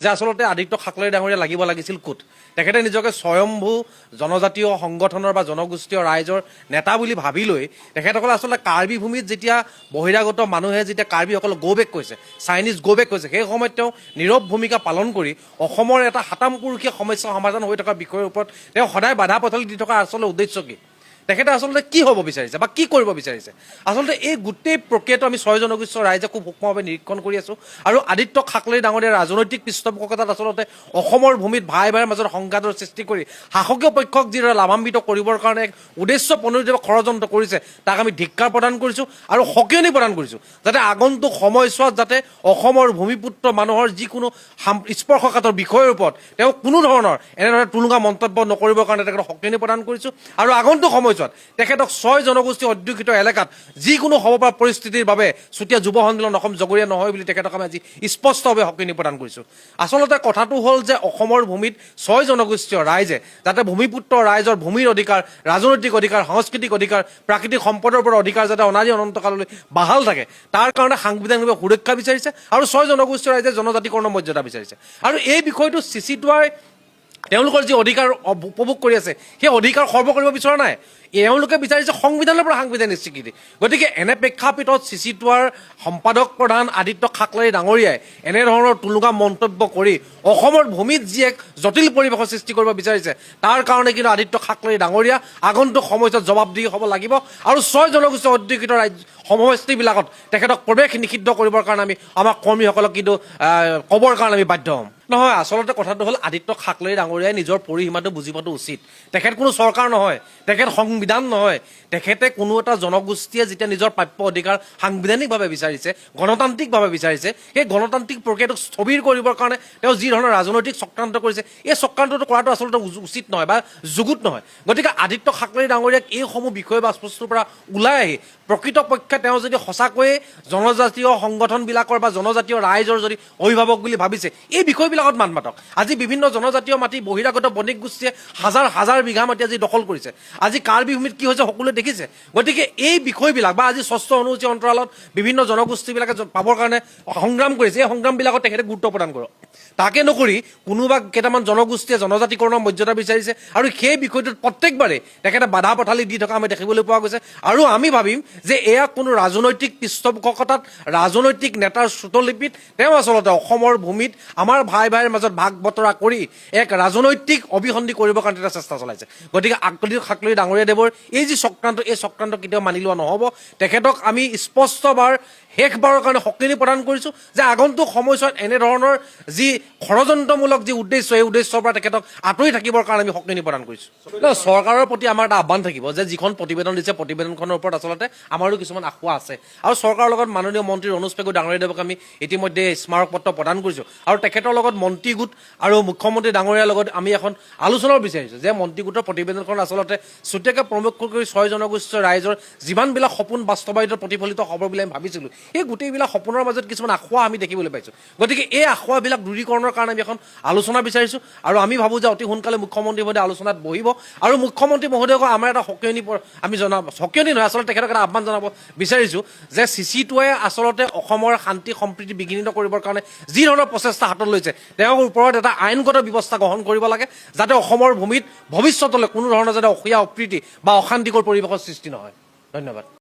যে আসলতে আদিত্য খাকলৈ ডাঙৰীয়া লাগিব লাগিছিল ক'ত তেখেতে নিজকে স্বয়ম্ভূ জনজাতীয় সংগঠনৰ বা জনগোষ্ঠীয় ৰাইজৰ নেতা বুলি ভাবি লৈ তেখেতসকলে আসলে কাৰ্বি ভূমিত যেতিয়া বহিৰাগত মানুহে যেতিয়া কাৰ্বিসকল গো বেক কৈছে চাইনিজ গো বেক কৈছে সেই সময়ত তেওঁ নীৰৱ ভূমিকা পালন কৰি অসমৰ এটা হাতামপুৰুষীয়া সমস্যা সমাধান হৈ থকা বিষয়ৰ ওপৰত তেওঁ সদায় বাধা পথালি দি থকা আসলে উদ্দেশ্য কি তেখেতে আসলে কি হ'ব বিচাৰিছে বা কি কৰিব বিচাৰিছে আসলে এই গোটেই প্ৰক্ৰিয়াটো আমি ছয় জনগোষ্ঠীয় ৰাইজে খুব সূক্ষ্মভাৱে নিৰীক্ষণ কৰি আছো আৰু আদিত্য খাকলৈ ডাঙৰীয়াৰ ৰাজনৈতিক পৃষ্ঠপোষকতাত আসলতে অসমৰ ভূমিত ভাই ভাইৰ মাজত সংঘাতৰ সৃষ্টি কৰি শাসকীয় পক্ষক যিদৰে লাভান্বিত কৰিবৰ কাৰণে এক উদ্দেশ্য প্ৰণোদিত ষড়যন্ত্ৰ কৰিছে তাক আমি ধিক্কাৰ প্ৰদান কৰিছো আৰু সকিয়নি প্ৰদান কৰিছো যাতে আগন্তুক সময়ছোৱাত যাতে অসমৰ ভূমিপুত্ৰ মানুহৰ যিকোনো স্পৰ্শকাতৰ বিষয়ৰ ওপৰত তেওঁ কোনো ধৰণৰ এনেদৰে তুলুঙা মন্তব্য নকৰিবৰ কাৰণে তেখেতক সকিয়নি প্ৰদান কৰিছো আৰু আগন্তুক তেখেতক ছয় জনগোষ্ঠী অধ্যুষিত এলেকাত যিকোনো হ'ব পৰা পৰিস্থিতিৰ বাবে চুতীয়া যুৱ সন্মিলন অসম জগৰীয়া নহয় বুলি তেখেতক আমি আজি স্পষ্টভাৱে সকিয়নি প্ৰদান কৰিছোঁ আচলতে কথাটো হ'ল যে অসমৰ ভূমিত ছয় জনগোষ্ঠীয় ৰাইজে যাতে ভূমিপুত্ৰ ৰাইজৰ ভূমিৰ অধিকাৰ ৰাজনৈতিক অধিকাৰ সাংস্কৃতিক অধিকাৰ প্ৰাকৃতিক সম্পদৰ পৰা অধিকাৰ যাতে অনাদি অনন্তকাললৈ বাহাল থাকে তাৰ কাৰণে সাংবিধানিক সুৰক্ষা বিচাৰিছে আৰু ছয় জনগোষ্ঠীয় ৰাইজে জনজাতিকৰণৰ মৰ্যাদা বিচাৰিছে আৰু এই বিষয়টো চিচিটোৱাই তেওঁলোকৰ যি অধিকাৰ উপভোগ কৰি আছে সেই অধিকাৰ সৰ্ব কৰিব বিচৰা নাই এওঁলোকে বিচাৰিছে সংবিধানৰ পৰা সাংবিধানিক স্বীকৃতি গতিকে এনে প্ৰেক্ষাপটত চিচিটোৱাৰ সম্পাদক প্ৰধান আদিত্য খাকলৈ ডাঙৰীয়াই এনেধৰণৰ তুলুঙা মন্তব্য কৰি অসমৰ ভূমিত যি এক জটিল পৰিৱেশৰ সৃষ্টি কৰিব বিচাৰিছে তাৰ কাৰণে কিন্তু আদিত্য খাকলৈ ডাঙৰীয়া আগন্তুক সময়ছোৱাত জবাবদিহি হ'ব লাগিব আৰু ছয় জনগোষ্ঠী অধ্যুষিত ৰাজ্য সমষ্টিবিলাকত তেখেতক প্ৰৱেশ নিষিদ্ধ কৰিবৰ কাৰণে আমি আমাৰ কৰ্মীসকলক কিন্তু ক'বৰ কাৰণে আমি বাধ্য হ'ম নহয় আচলতে কথাটো হ'ল আদিত্য খাকলৈ ডাঙৰীয়াই নিজৰ পৰিসীমাটো বুজি পোৱাটো উচিত তেখেত কোনো চৰকাৰ নহয় তেখেত সংবিধান নহয় তেখেতে কোনো এটা জনগোষ্ঠীয়ে যেতিয়া নিজৰ প্ৰাপ্য অধিকাৰ সাংবিধানিকভাৱে বিচাৰিছে গণতান্ত্ৰিকভাৱে বিচাৰিছে সেই গণতান্ত্ৰিক প্ৰক্ৰিয়াটোক স্থবিৰ কৰিবৰ কাৰণে তেওঁ যি ধৰণৰ ৰাজনৈতিক চক্ৰান্ত কৰিছে এই চক্ৰান্তটো কৰাটো আচলতে উচিত নহয় বা যুগুত নহয় গতিকে আদিত্য খাকলৈ ডাঙৰীয়াক এইসমূহ বিষয় বা বস্তুৰ পৰা ওলাই আহি প্ৰকৃতপক্ষে তেওঁ যদি সঁচাকৈয়ে জনজাতীয় সংগঠনবিলাকৰ বা জনজাতীয় ৰাইজৰ যদি অভিভাৱক বুলি ভাবিছে এই বিষয়বিলাকত মান মাতক আজি বিভিন্ন জনজাতীয় মাটি বহিৰাগত বণিক গোষ্ঠীয়ে হাজাৰ হাজাৰ বিঘা মাটি আজি দখল কৰিছে আজি কাৰ্বি ভূমিত কি হৈছে সকলোৱে দেখিছে গতিকে এই বিষয়বিলাক বা আজি ষষ্ঠ অনুসূচী অন্তৰালত বিভিন্ন জনগোষ্ঠীবিলাকে পাবৰ কাৰণে সংগ্ৰাম কৰিছে এই সংগ্ৰামবিলাকত তেখেতে গুৰুত্ব প্ৰদান কৰক তাকে নকৰি কোনোবা কেইটামান জনগোষ্ঠীয়ে জনজাতিকৰণৰ মৰ্যাদা বিচাৰিছে আৰু সেই বিষয়টোত প্ৰত্যেকবাৰে তেখেতে বাধা পথালি দি থকা আমি দেখিবলৈ পোৱা গৈছে আৰু আমি ভাবিম যে এয়া কোনো ৰাজনৈতিক পৃষ্ঠপোষকতাত ৰাজনৈতিক নেতাৰ শ্ৰুতলিপিত তেওঁ আচলতে অসমৰ ভূমিত আমাৰ ভাই ভাইৰ মাজত ভাগ বতৰা কৰি এক ৰাজনৈতিক অভিসন্ধি কৰিবৰ কাৰণে এটা চেষ্টা চলাইছে গতিকে আদিত্য খাকলৈ ডাঙৰীয়াদেৱৰ এই যি চক্ৰান্ত এই চক্ৰান্ত কেতিয়াও মানি লোৱা নহ'ব তেখেতক আমি স্পষ্টবাৰ শেষবাৰৰ কাৰণে সকিয়নি প্ৰদান কৰিছোঁ যে আগন্তুক সময়ছোৱাত এনেধৰণৰ যি ষড়যন্ত্ৰমূলক যি উদ্দেশ্য এই উদ্দেশ্যৰ পৰা তেখেতক আঁতৰি থাকিবৰ কাৰণে আমি সকিয়নি প্ৰদান কৰিছোঁ চৰকাৰৰ প্ৰতি আমাৰ এটা আহ্বান থাকিব যে যিখন প্ৰতিবেদন দিছে প্ৰতিবেদনখনৰ ওপৰত আচলতে আমাৰো কিছুমান আশা আছে আৰু চৰকাৰৰ লগত মাননীয় মন্ত্ৰী ৰণোজ পেগু ডাঙৰীয়াদেৱক আমি ইতিমধ্যে স্মাৰক পত্ৰ প্ৰদান কৰিছোঁ আৰু তেখেতৰ লগত মন্ত্ৰী গোট আৰু মুখ্যমন্ত্ৰী ডাঙৰীয়াৰ লগত আমি এখন আলোচনাও বিচাৰিছোঁ যে মন্ত্ৰী গোটৰ প্ৰতিবেদনখন আচলতে চুতীয়াকৈ প্ৰমুখ কৰি ছয় জনগোষ্ঠীয় ৰাইজৰ যিমানবিলাক সপোন বাস্তৱায়িত প্ৰতিফলিত হ'ব বুলি আমি ভাবিছিলোঁ এই গোটেইবিলাক সপোনৰ মাজত কিছুমান আশা আমি দেখিবলৈ পাইছোঁ গতিকে এই আশাবিলাক দূৰীকৰণৰ কাৰণে আমি এখন আলোচনা বিচাৰিছোঁ আৰু আমি ভাবোঁ যে অতি সোনকালে মুখ্যমন্ত্ৰী মহোদয় আলোচনাত বহিব আৰু মুখ্যমন্ত্ৰী মহোদয়ক আমাৰ এটা সকিয়নি আমি জনাব সকিয়নি নহয় আচলতে তেখেতক এটা আহ্বান জনাব বিচাৰিছোঁ যে চিচিটোৱে আচলতে অসমৰ শান্তি সম্প্ৰীতি বিঘ্নিত কৰিবৰ কাৰণে যি ধৰণৰ প্ৰচেষ্টা হাতত লৈছে তেওঁৰ ওপৰত এটা আইনগত ব্যৱস্থা গ্ৰহণ কৰিব লাগে যাতে অসমৰ ভূমিত ভৱিষ্যতলৈ কোনো ধৰণৰ যাতে অসূয়া অপ্ৰীতি বা অশান্তিকৰ পৰিৱেশৰ সৃষ্টি নহয় ধন্যবাদ